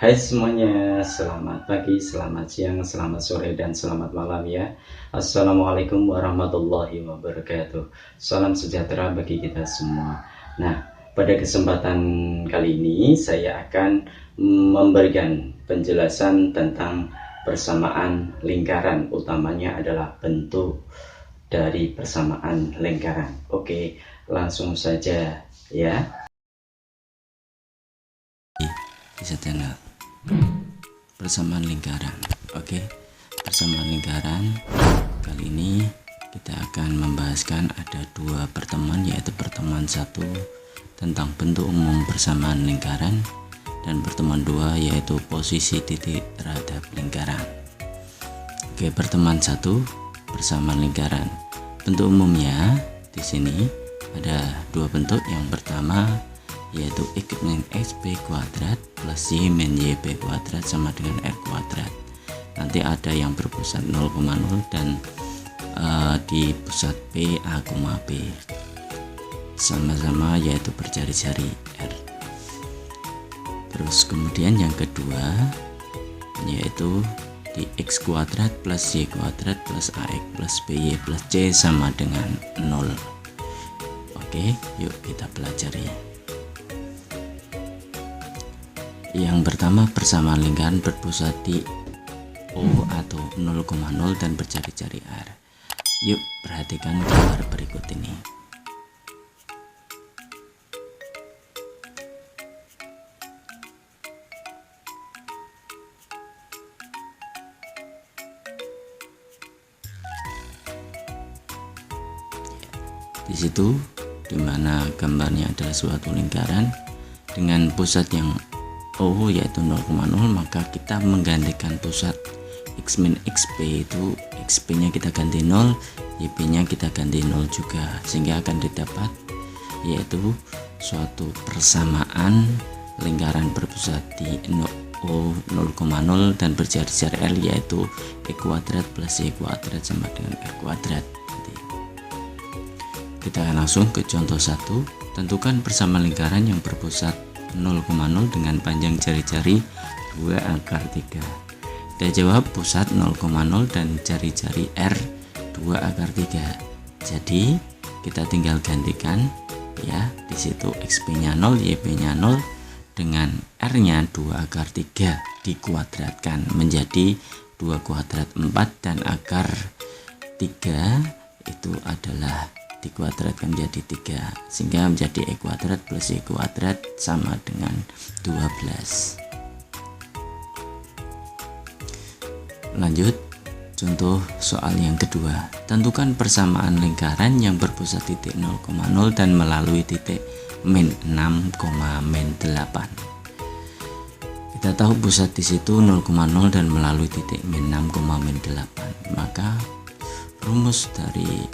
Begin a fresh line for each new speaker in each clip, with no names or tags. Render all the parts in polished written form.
Hai semuanya, selamat pagi, selamat siang, selamat sore, dan selamat malam ya. Assalamualaikum warahmatullahi wabarakatuh. Salam sejahtera bagi kita semua. Nah, pada kesempatan kali ini saya akan memberikan penjelasan tentang persamaan lingkaran. Utamanya adalah bentuk dari persamaan lingkaran. Oke, langsung saja ya. Bisa tengok persamaan lingkaran. Oke, persamaan lingkaran kali ini kita akan membahaskan ada dua pertemuan, yaitu pertemuan 1 tentang bentuk umum persamaan lingkaran dan pertemuan 2 yaitu posisi titik terhadap lingkaran. Oke, pertemuan 1 persamaan lingkaran. Bentuk umumnya di sini ada dua bentuk. Yang pertama yaitu x min xp kuadrat plus y min yp kuadrat sama dengan r kuadrat. Nanti ada yang berpusat 0,0 dan di pusat P A, B sama-sama yaitu berjari-jari R. Terus kemudian yang kedua yaitu di x kuadrat plus y kuadrat plus ax plus by plus c sama dengan 0. Oke, yuk kita pelajari. Yang pertama, persamaan lingkaran berpusat di O atau 0,0 dan berjari-jari R. Yuk perhatikan gambar berikut ini. Di situ dimana gambarnya adalah suatu lingkaran dengan pusat yang O yaitu 0,0, maka kita menggantikan pusat x min xp itu xp nya kita ganti 0, yp nya kita ganti 0 juga, sehingga akan didapat yaitu suatu persamaan lingkaran berpusat di O 0,0 dan berjari-jari R yaitu e kuadrat plus y kuadrat sama dengan r kuadrat. Kita akan langsung ke contoh 1. Tentukan persamaan lingkaran yang berpusat 0,0 dengan panjang jari-jari 2 akar 3. Kita jawab pusat 0,0 dan jari-jari R 2 akar 3. Jadi kita tinggal gantikan ya, di situ xp nya 0, yp nya 0 dengan R nya 2 akar 3 dikuadratkan menjadi 2 kuadrat 4 dan akar 3 itu adalah dikuadratkan menjadi 3 sehingga menjadi e kuadrat plus y kuadrat sama dengan 12. Lanjut contoh soal yang kedua. Tentukan persamaan lingkaran yang berpusat titik 0,0 dan melalui titik min 6, min 8. Kita tahu pusat di situ 0,0 dan melalui titik min 6, min 8. Maka rumus dari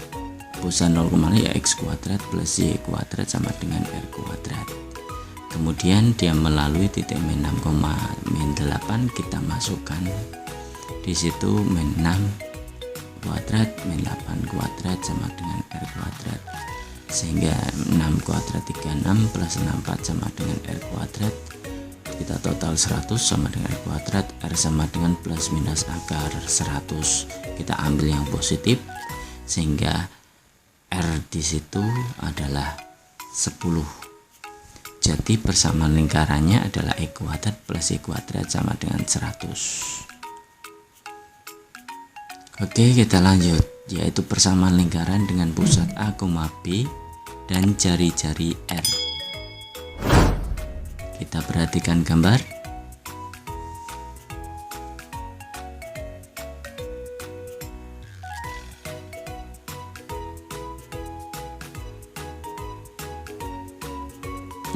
pusat 0,0 ya x kuadrat plus y kuadrat sama dengan r kuadrat. Kemudian dia melalui titik min 6, min 8, kita masukkan di situ min 6 kuadrat min 8 kuadrat sama dengan r kuadrat, sehingga 6 kuadrat 36 plus 64 sama dengan r kuadrat. Kita total 100 sama dengan r kuadrat, r sama dengan plus minus akar 100. Kita ambil yang positif sehingga R di situ adalah 10. Jadi persamaan lingkarannya adalah e kuadrat plus y kuadrat sama dengan 100. Oke, kita lanjut, yaitu persamaan lingkaran dengan pusat A, B dan jari-jari R. Kita perhatikan gambar.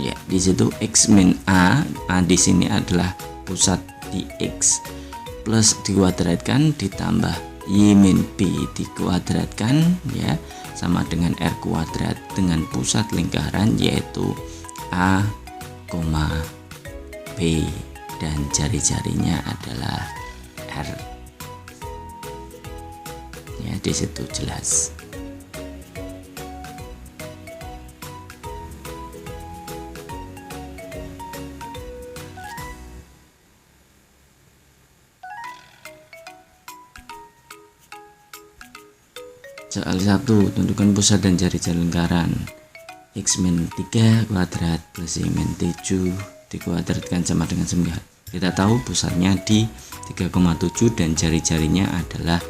Ya, di situ x min a di sini adalah pusat di x plus dikuadratkan ditambah y min b dikuadratkan ya sama dengan r kuadrat dengan pusat lingkaran yaitu a, b dan jari-jarinya adalah r. Ya, di situ jelas. Soal 1, tentukan pusat dan jari-jari lingkaran. X min 3 kuadrat plus Y min 7 dikuadratkan sama dengan 9. Kita tahu pusatnya di 3,7 dan jari-jarinya adalah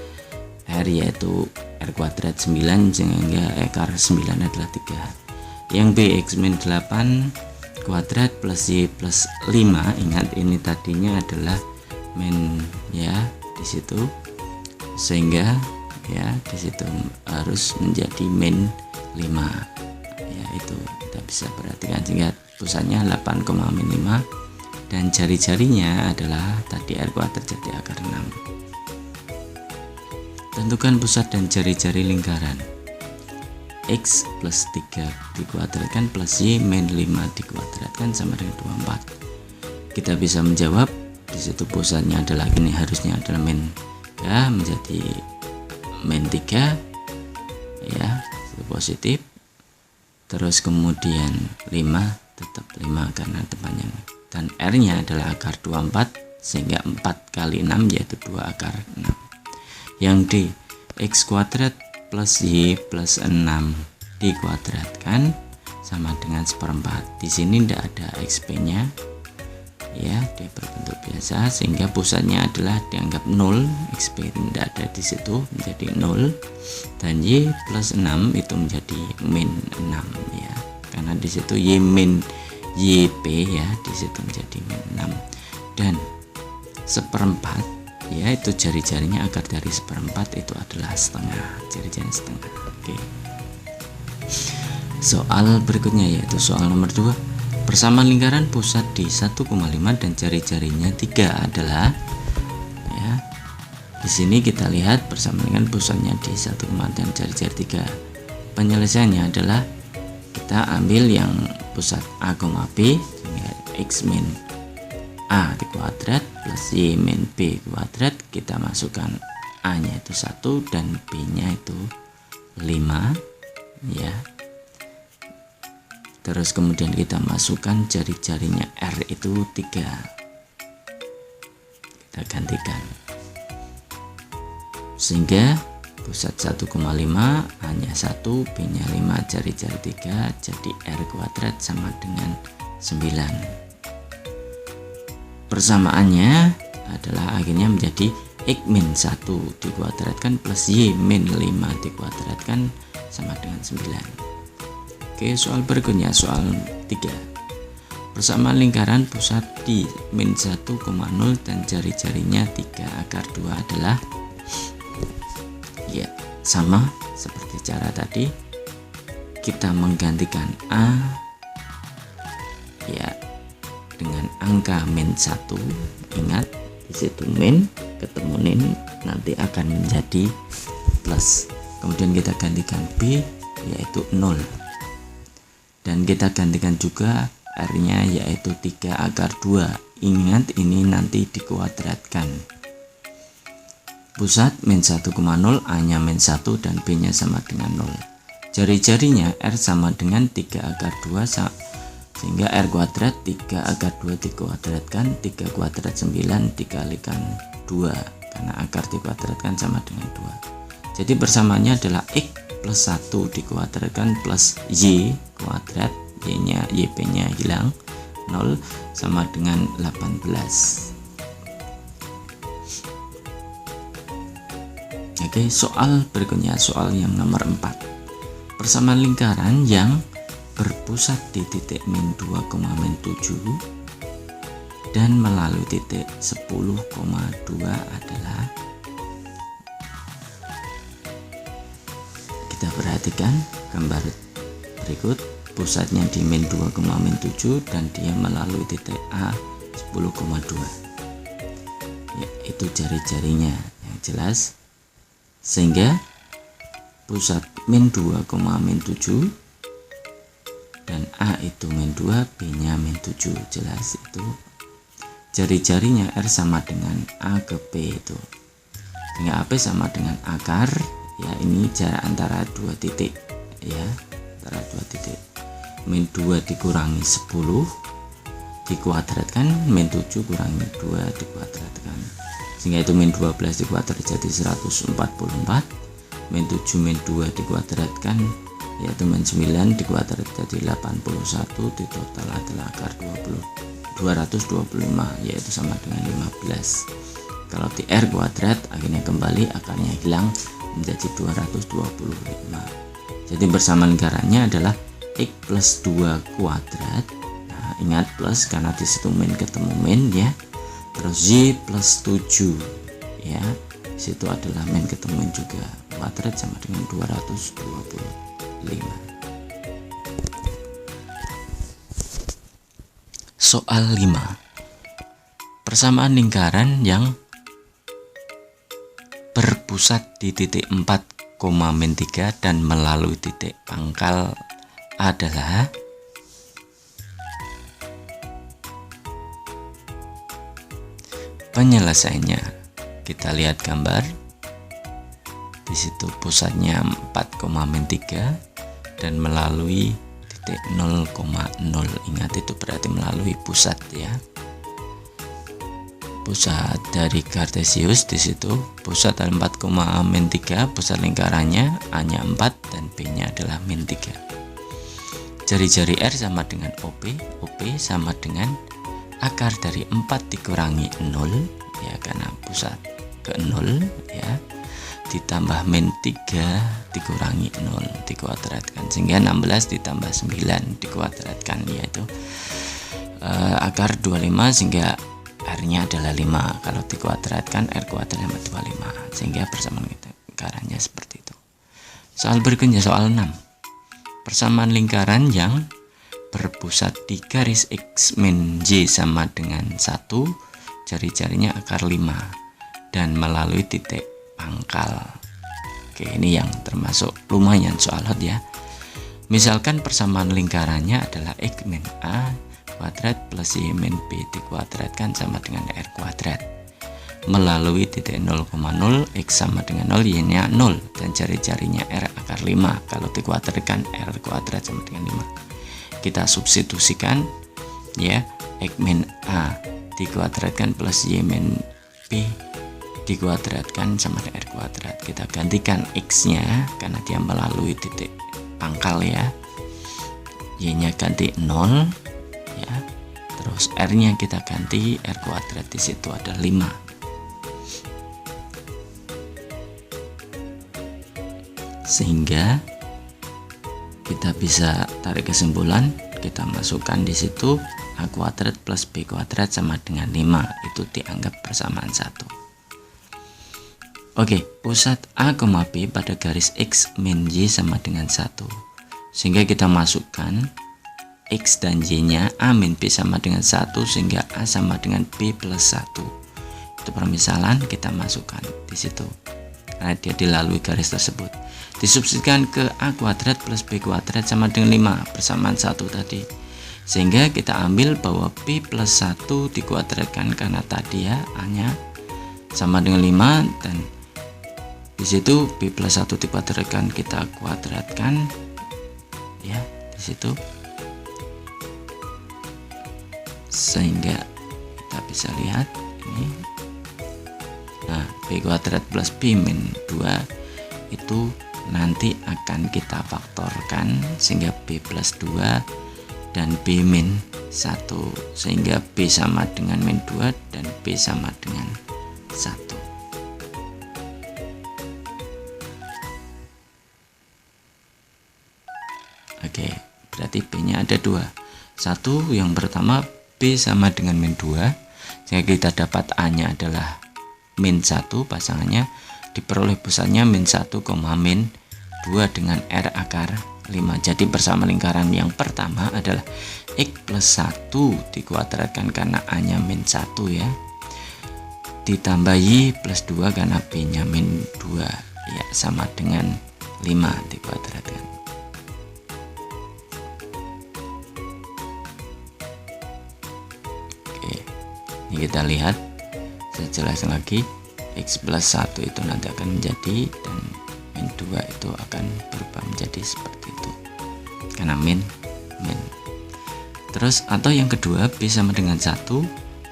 R, yaitu R kuadrat 9, sehingga akar 9 adalah 3. Yang B, X min 8 kuadrat plus Y plus 5. Ingat ini tadinya adalah min ya di situ, sehingga ya di situ harus menjadi min 5 ya, itu kita bisa perhatikan, sehingga pusatnya 8,5 dan jari-jarinya adalah tadi R kuadrat jadi akar 6. Tentukan pusat dan jari-jari lingkaran. X plus 3 dikuadratkan plus Y min 5 dikuadratkan sama dengan 24. Kita bisa menjawab di situ pusatnya adalah ini, harusnya adalah min ya, menjadi min 3 ya, itu positif. Terus kemudian 5 tetap 5 karena tempatnya, dan R nya adalah akar 24, sehingga 4 kali 6 yaitu 2 akar 6. Yang D, X kuadrat plus Y plus 6 dikuadratkan sama dengan 1/4. Di sini tidak ada XP nya ya, dia berbentuk biasa, sehingga pusatnya adalah dianggap 0, XP tidak ada di situ, menjadi 0, dan Y plus 6 itu menjadi min 6 ya, karena di situ Y min YP ya, di situ menjadi min 6. Dan 1/4 ya, itu jari-jarinya akar dari 1/4 itu adalah setengah, jari-jari setengah. Oke. Soal berikutnya yaitu soal nomor 2. Persamaan lingkaran pusat di 1,5 dan jari-jarinya 3 adalah ya. Di sini kita lihat persamaan lingkaran pusatnya di 1,5 dan jari-jari 3. Penyelesaiannya adalah kita ambil yang pusat A, B, sehingga X min A dikuadrat plus Y min B kuadrat, kita masukkan A nya itu 1 dan B nya itu 5 ya. Terus kemudian kita masukkan jari-jarinya R itu 3, kita gantikan, sehingga pusat 1,5, A nya 1, B nya 5, jari-jari 3, jadi R kuadrat sama dengan 9. Persamaannya adalah akhirnya menjadi X min 1 dikuadratkan plus Y min 5 dikuadratkan sama dengan 9. Oke, soal berikutnya soal 3. Persamaan lingkaran pusat di min 1,0 dan jari-jarinya 3 akar 2 adalah ya, sama seperti cara tadi, kita menggantikan A ya dengan angka min 1. Ingat di situ min ketemu nin nanti akan menjadi plus, kemudian kita gantikan B yaitu 0, dan kita gantikan juga R nya yaitu 3 akar 2. Ingat ini nanti dikuadratkan. Pusat min 1,0, A nya min 1 dan B nya sama dengan 0. Jari-jarinya R sama dengan 3 akar 2, sehingga R kuadrat 3 akar 2 dikuadratkan 3 kuadrat 9 dikalikan 2, karena akar dikuadratkan sama dengan 2. Jadi persamaannya adalah X plus 1 dikuadratkan plus Y kuadrat, Y nya YP nya hilang 0 sama dengan 18. Oke, soal berikutnya soal yang nomor 4. Persamaan lingkaran yang berpusat di titik min 2,7 dan melalui titik 10,2 adalah, kita perhatikan gambar berikut. Pusatnya di min 2,7 dan dia melalui titik A 10,2 ya, itu jari-jarinya yang jelas, sehingga pusat min 2,7 dan A itu min 2, B nya min 7, jelas itu jari-jarinya R sama dengan A ke B itu, sehingga AP sama dengan akar ya, ini jarak antara dua titik ya, antara dua titik. Min 2 dikurangi 10 dikuadratkan, min 7 kurangi 2 dikuadratkan, sehingga itu min 12 dikuadrat jadi 144 min 7 min 2 dikuadratkan yaitu min 9 dikuadrat jadi 81, di total adalah akar 225 yaitu sama dengan 15. Kalau di R kuadrat akhirnya kembali akarnya hilang menjadi 225. Jadi bersama lingkarannya adalah X plus 2 kuadrat. Nah, ingat plus karena di situ min ketemu min ya. Terus Y plus 7 ya. Situ adalah min ketemu min juga. Kuadrat sama dengan 225. Soal 5. Persamaan lingkaran yang berpusat di titik 4,-3 dan melalui titik pangkal adalah penyelesaiannya. Kita lihat gambar. Di situ pusatnya 4,-3 dan melalui titik 0,0. Ingat itu berarti melalui pusat ya. Pusat dari Cartesius di situ pusat adalah 4,-3, pusat lingkarannya A-nya 4 dan B-nya adalah min 3. Jari-jari R sama dengan OP, OP sama dengan akar dari 4 dikurangi 0 ya karena pusat ke 0 ya, ditambah min 3 dikurangi 0 dikuadratkan sehingga 16 ditambah 9 dikuadratkan yaitu akar 25 sehingga R-nya adalah 5. Kalau dikuadratkan R kuadrat sama 25 sehingga persamaan lingkarannya seperti itu. Soal berikutnya soal 6. Persamaan lingkaran yang berpusat di garis X min Y sama dengan 1, jari-jarinya akar 5 dan melalui titik pangkal. Oke, ini yang termasuk lumayan soal hot ya. Misalkan persamaan lingkarannya adalah X min A kuadrat plus Y min B dikuadratkan sama dengan R kuadrat. Melalui titik 0,0 X sama dengan 0, Y-nya 0 dan jari-jarinya R akar 5. Kalau dikuadratkan R kuadrat sama dengan 5. Kita substitusikan ya, X min A dikuadratkan plus Y min B dikuadratkan sama dengan R kuadrat. Kita gantikan X-nya karena dia melalui titik pangkal ya. Y-nya ganti 0 ya. Terus R-nya kita ganti R kuadrat, di situ ada 5. Sehingga kita bisa tarik kesimpulan, kita masukkan di situ A kuadrat plus B kuadrat sama dengan 5. Itu dianggap persamaan 1. Oke, pusat A, B pada garis X min Y sama dengan 1. Sehingga kita masukkan X dan Y-nya A min B sama dengan 1 sehingga A sama dengan B plus 1. Itu permisalan kita masukkan di situ. Karena dia dilalui garis tersebut. Disubstitusikan ke A kuadrat plus B kuadrat sama dengan 5, persamaan 1 tadi. Sehingga kita ambil bahwa B plus 1 dikuadratkan karena tadi ya A-nya sama dengan 5 dan di situ B plus 1 dikuadratkan kita kuadratkan ya di situ. Sehingga kita bisa lihat ini. Nah, B kuadrat plus B min 2 itu nanti akan kita faktorkan sehingga B plus 2 dan B min 1 sehingga B sama dengan min 2 dan B sama dengan 1. Oke, berarti B-nya ada 2. Satu yang pertama B sama dengan min 2 sehingga kita dapat A-nya adalah min 1 pasangannya, diperoleh pusatnya min 1, min 2 dengan R akar 5. Jadi bersama lingkaran yang pertama adalah X plus 1 dikuadratkan karena A-nya min 1 ya, ditambah Y plus 2 karena B-nya min 2 ya, sama dengan 5 dikuadratkan. Oke, ini kita lihat sejelas lagi. X plus 1 itu nanti akan menjadi dan min 2 itu akan berubah menjadi seperti itu karena min. Terus atau yang kedua B sama dengan 1,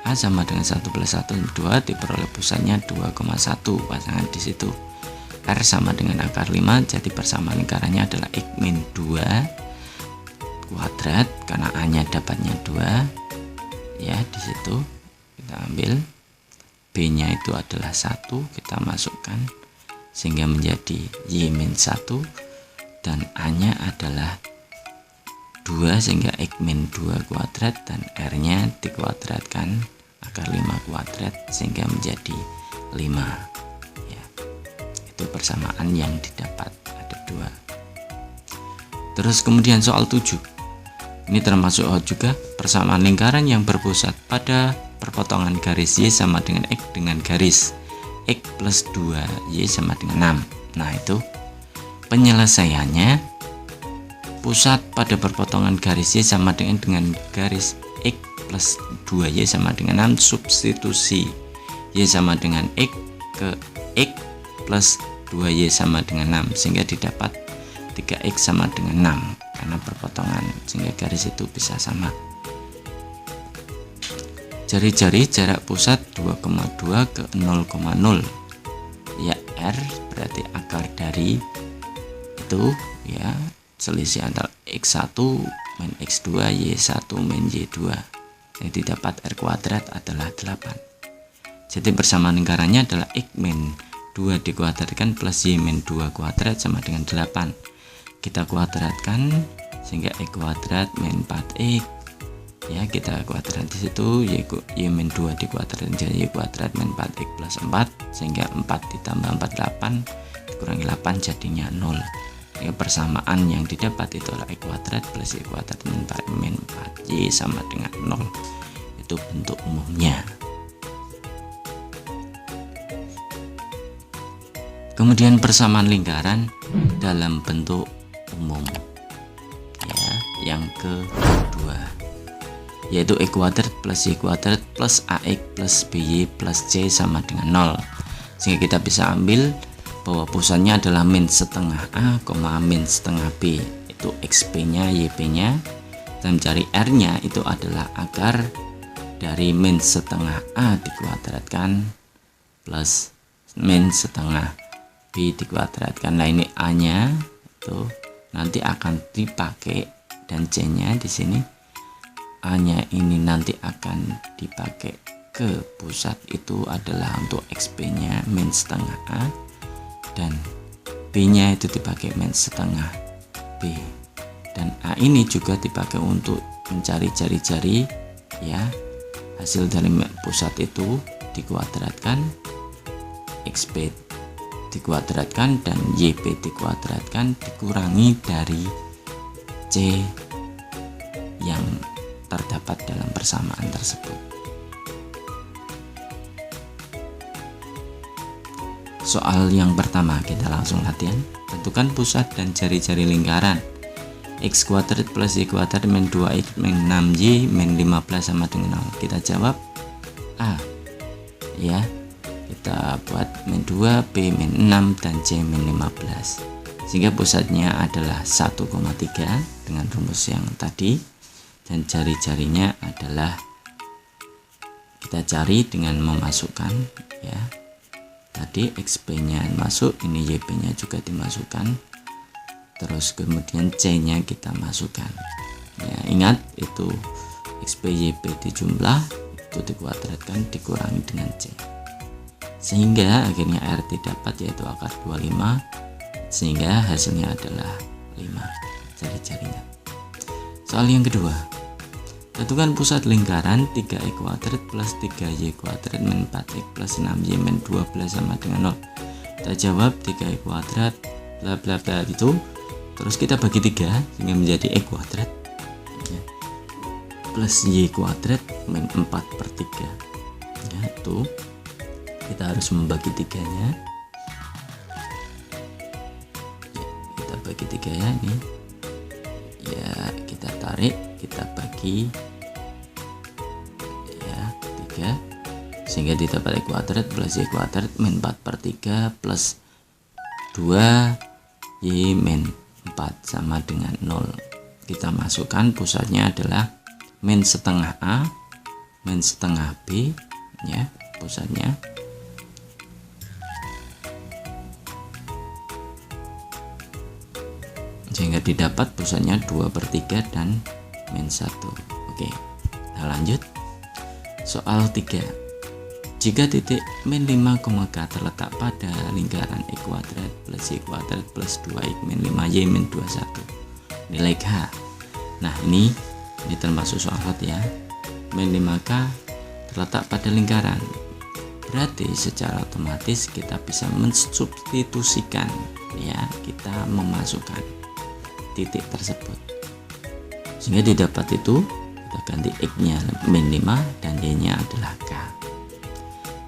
A sama dengan 1 plus 1 2 diperoleh pusatnya 2,1 pasangan di situ R sama dengan akar 5, jadi persamaan lingkarannya adalah X min 2 kuadrat, karena A nya dapatnya 2 ya. Di situ kita ambil B nya itu adalah 1, kita masukkan sehingga menjadi Y min 1, dan A nya adalah 2 sehingga X min 2 kuadrat, dan R nya dikuadratkan akar 5 kuadrat sehingga menjadi 5 ya. Itu persamaan yang didapat, ada 2. Terus kemudian soal 7, ini termasuk juga persamaan lingkaran yang berpusat pada perpotongan garis Y sama dengan X dengan garis X plus 2Y sama dengan 6. Nah, itu penyelesaiannya pusat pada perpotongan garis Y sama dengan garis X plus 2Y sama dengan 6, substitusi Y sama dengan X ke X plus 2Y sama dengan 6 sehingga didapat 3X sama dengan 6 karena perpotongan, sehingga garis itu bisa sama. Jari-jari jarak pusat 2,2 ke 0,0 ya. R berarti akar dari itu ya, selisih antara X1 min X2 Y1 min Y2, yang didapat R kuadrat adalah 8. Jadi persamaan lingkarannya adalah X min 2 dikuadratkan plus Y min 2 kuadrat sama dengan 8. Kita kuadratkan sehingga X kuadrat min 4X ya, kita kuadrat di situ. Y min 2 dikuadratkan jadi Y kuadrat min 4X plus 4 sehingga 4 ditambah 4 8 dikurangi 8 jadinya 0. Ya, persamaan yang didapat itu adalah X kuadrat plus Y kuadrat min 4Y sama dengan 0. Itu bentuk umumnya. Kemudian persamaan lingkaran dalam bentuk umum ya, yang kedua, yaitu X kuadrat plus Y kuadrat plus AX plus BY plus C sama dengan 0. Sehingga kita bisa ambil bahwa pusatnya adalah min setengah A, min setengah B, itu XP nya YP nya, dan mencari R nya itu adalah akar dari min setengah A dikuadratkan plus min setengah B dikuadratkan. Nah, ini A nya itu nanti akan dipakai, dan C nya di sini A nya ini nanti akan dipakai ke pusat, itu adalah untuk XP nya min setengah A, dan B nya itu dipakai min setengah B, dan A ini juga dipakai untuk mencari jari-jari ya. Hasil dari pusat itu dikuadratkan, XP dikuadratkan, dan YP dikuadratkan dikurangi dari C yang terdapat dalam persamaan tersebut. Soal yang pertama kita langsung latihan. Tentukan pusat dan jari-jari lingkaran. X kuadrat plus Y kuadrat min 2X min 6Y min 15 sama dengan 0. Kita jawab A ya. Kita buat min 2, B min 6, dan C min 15. Sehingga pusatnya adalah 1,3 dengan rumus yang tadi, dan jari-jarinya adalah kita cari dengan memasukkan ya. Tadi XP nya masuk, ini YP nya juga dimasukkan, terus kemudian C nya kita masukkan ya. Ingat itu XP YP dijumlah, itu dikuadratkan dikurangi dengan C, sehingga akhirnya R didapat yaitu akar 25, sehingga hasilnya adalah 5 jari-jarinya. Soal yang kedua, tentukan pusat lingkaran 3X kuadrat plus 3Y kuadrat min 4X plus 6Y min 12 sama dengan 0. Kita jawab 3X kuadrat bla bla bla itu, terus kita bagi 3 sehingga menjadi X kuadrat ya, plus Y kuadrat min 4/3 ya. Itu kita harus membagi 3-nya ya, kita bagi 3 ya, ini ya, kita tarik, kita bagi ya 3 sehingga didapat X kuadrat plus Y kuadrat min 4/3 plus 2Y min 4 sama dengan 0. Kita masukkan pusatnya adalah min setengah A min setengah B ya, pusatnya sehingga didapat pusatnya 2/3 dan min 1. Oke, kita lanjut. Soal 3. Jika titik min 5, K terletak pada lingkaran x kuadrat plus y kuadrat plus 2x min 5y min 21, nilai K. Nah ini termasuk soal hot ya. Min 5K terletak pada lingkaran, berarti secara otomatis kita bisa mensubstitusikan ya, kita memasukkan titik tersebut sehingga didapat itu kita ganti x nya min 5 dan y nya adalah K,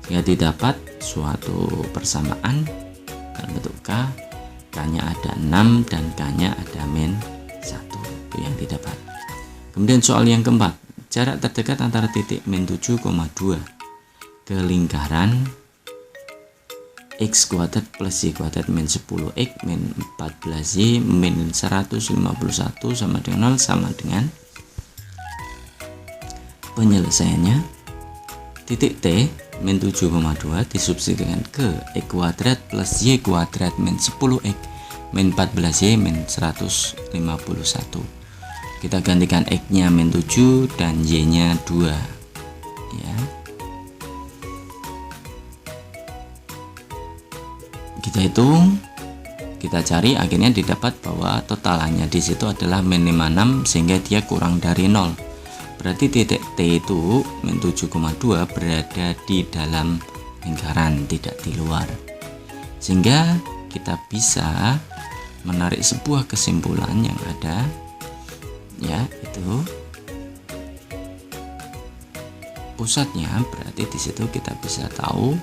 sehingga didapat suatu persamaan dalam bentuk K nya ada 6 dan K nya ada min 1, itu yang didapat. Kemudian soal yang keempat, jarak terdekat antara titik min 7,2 ke lingkaran x kuadrat plus y kuadrat min 10x min 14y min 151 sama dengan 0 sama dengan penyelesaiannya titik T min 7,2 disubstitusikan ke x kuadrat plus y kuadrat min 10x min 14y min 151. Kita gantikan x nya min 7 dan y nya 2 ya. Kita hitung, kita cari, akhirnya didapat bahwa totalannya di situ adalah min 56 sehingga dia kurang dari 0. Berarti titik T itu min 7,2 berada di dalam lingkaran, tidak di luar. Sehingga kita bisa menarik sebuah kesimpulan yang ada ya, itu pusatnya, berarti di situ kita bisa tahu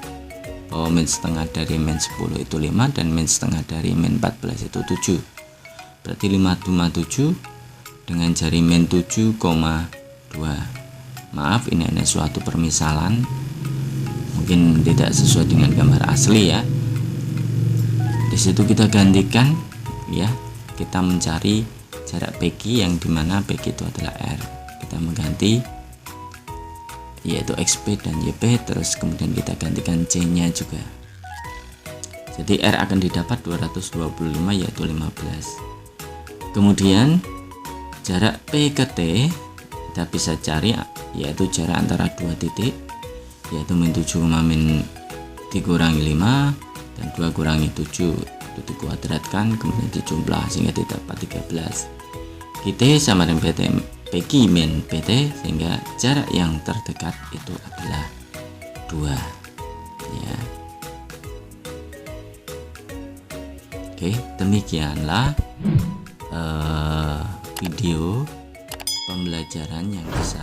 bahwa min setengah dari min 10 itu 5 dan min setengah dari min 14 itu 7. Berarti 5,7 dengan jari min 7,2. Maaf, ini hanya suatu permisalan, mungkin tidak sesuai dengan gambar asli ya. Di situ kita gantikan ya, kita mencari jarak PQ yang dimana PQ itu adalah R. Kita mengganti yaitu XP dan YP, terus kemudian kita gantikan C nya juga. Jadi R akan didapat 225 yaitu 15. Kemudian jarak P ke T kita bisa cari yaitu jarak antara dua titik, yaitu min 7, min dikurangi 5 dan 2 kurangi 7 itu dikuadratkan kemudian dijumlah sehingga didapat 13. PT sama dengan PQ min PT, sehingga jarak yang terdekat itu adalah 2 ya. Oke, demikianlah video pembelajaran yang bisa